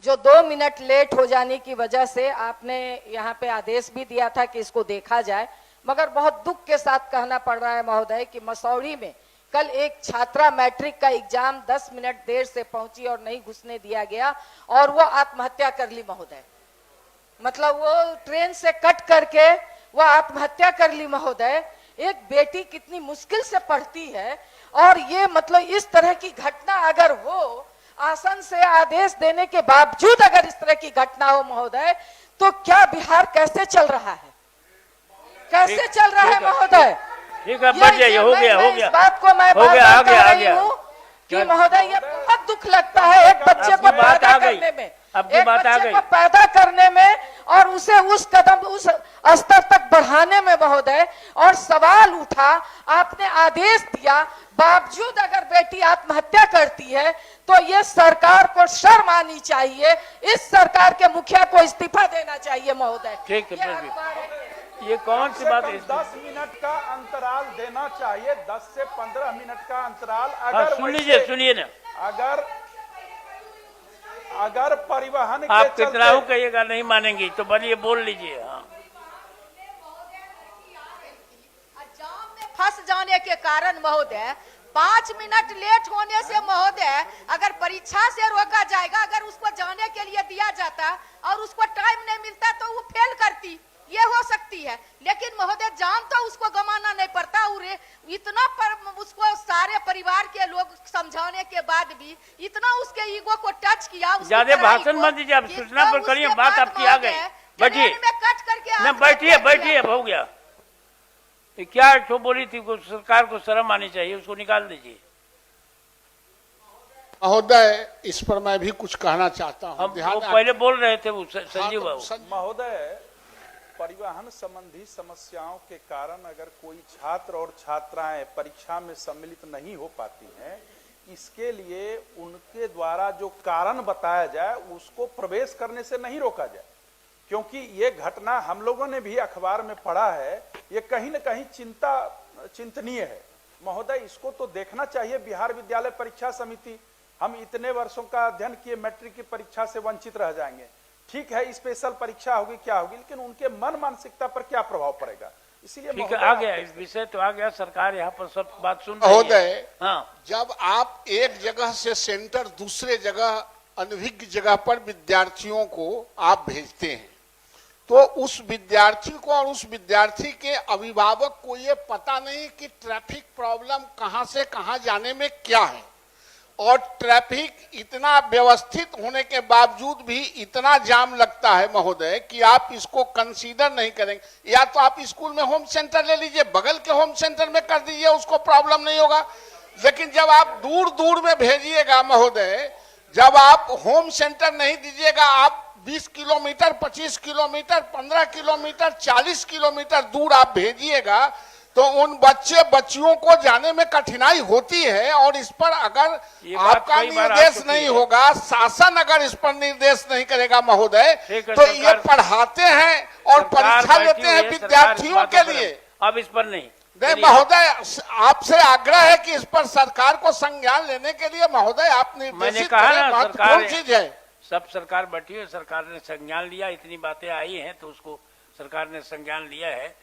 जो 2 minute late हो जाने की वजह से आपने यहाँ पे आदेश भी दिया था कि इसको देखा जाए, मगर बहुत दुख के साथ कहना पड़ रहा है महोदय कि मसौढ़ी में कल एक छात्रा मैट्रिक का एग्जाम 10 मिनट देर से पहुंची और नहीं घुसने दिया गया और वो आत्महत्या कर ली महोदय। मतलब वो ट्रेन से कट करके वो आत्महत्या कर ली महोदय। एक बेटी कितनी मुश्किल से पढ़ती है और ये मतलब इस तरह की घटना अगर हो, आसन से आदेश देने के बावजूद अगर इस तरह की घटना हो महोदय, तो क्या बिहार कैसे चल रहा है, कैसे चल रहा है महोदय? ठीक है, बढ़ जाइए, हो गया, हो गया। इस बात को मैं बार-बार कह रही हूँ कि महोदय ये बहुत दुख लगता है एक बच्चे को पैदा करने में, एक बच्चे को पैदा करने में और उसे उस कदम उस स्तर तक बढ़ाने में महोदय। और सवाल उठा, आपने आदेश दिया, बावजूद अगर बेटी आत्महत्या करती है तो ये सरकार को शर्म आनी चाहिए, इस सरकार के मुखिया को इस्तीफा देना चाहिए महोदय। ठीक है, ये कौन सी बात है? 10 मिनट का अंतराल देना चाहिए, 10 से 15 मिनट का अंतराल। अगर सुन लीजिए, सुनिए ना, अगर परिवहन आप कितना हो कहिएगा, नहीं मानेंगे तो बोलिए, बोल लीजिए। हाँ, जाम में फंस जाने के कारण महोदय 5 मिनट लेट होने से महोदय अगर परीक्षा से रोका जाएगा, अगर उसको जाने के लिए दिया जाता और उसको टाइम नहीं मिलता तो वो फेल करती, ये हो सकती है। लेकिन महोदय जान तो उसको गंवाना नहीं पड़ता और इतना पर उसको सारे परिवार के लोग समझाने के बाद भी इतना उसके ईगो को टच किया। ज्यादा भाषण मत दीजिए, आप सूचना पर करिए, बात आपकी आ गई, बैठिए, कट करके बैठिए, बैठिए, अब हो गया। क्या तो बोली थी, सरकार को शर्म आनी चाहिए, उसको निकाल दीजिए। महोदय, इस पर मैं भी कुछ कहना चाहता हूँ। हम पहले बोल रहे थे वो संजीव बाबू। महोदय, परिवहन संबंधी समस्याओं के कारण अगर कोई छात्र और छात्राएं परीक्षा में सम्मिलित नहीं हो पाती हैं, इसके लिए उनके द्वारा जो कारण बताया जाए उसको प्रवेश करने से नहीं रोका जाए, क्योंकि ये घटना हम लोगों ने भी अखबार में पढ़ा है, ये कहीं न कहीं चिंतनीय है महोदय। इसको तो देखना चाहिए। बिहार विद्यालय परीक्षा समिति, हम इतने वर्षों का अध्ययन किए, मैट्रिक की परीक्षा से वंचित रह जाएंगे, ठीक है, स्पेशल परीक्षा होगी, क्या होगी, लेकिन उनके मन मानसिकता पर क्या प्रभाव पड़ेगा? इसीलिए ठीक है, आ गया इस विषय तो आ गया, सरकार यहाँ पर सब बात सुन रही है। महोदय, हाँ, जब आप एक जगह से सेंटर दूसरे जगह अनभिज्ञ जगह पर विद्यार्थियों को आप भेजते हैं, तो उस विद्यार्थी को और उस विद्यार्थी के अभिभावक को ये पता नहीं कि ट्रैफिक प्रॉब्लम कहां से कहां जाने में क्या है, और ट्रैफिक इतना व्यवस्थित होने के बावजूद भी इतना जाम लगता है महोदय कि आप इसको कंसीडर नहीं करेंगे। या तो आप स्कूल में होम सेंटर ले लीजिए, बगल के होम सेंटर में कर दीजिए, उसको प्रॉब्लम नहीं होगा। लेकिन जब आप दूर दूर में भेजिएगा महोदय, जब आप होम सेंटर नहीं दीजिएगा, आप 20 किलोमीटर, 25 किलोमीटर, 15 किलोमीटर, 40 किलोमीटर दूर आप भेजिएगा, तो उन बच्चियों को जाने में कठिनाई होती है। और इस पर अगर आपका निर्देश नहीं होगा, शासन अगर इस पर निर्देश नहीं करेगा महोदय, तो ये पढ़ाते हैं और परीक्षा लेते हैं विद्यार्थियों के लिए। अब इस पर नहीं महोदय, आपसे आग्रह है कि इस पर सरकार को संज्ञान लेने के लिए महोदय आप निर्देशित करें। महत्वपूर्ण चीज है। सब सरकार बैठी है, सरकार ने संज्ञान लिया, इतनी बातें आई हैं तो उसको सरकार ने संज्ञान लिया है।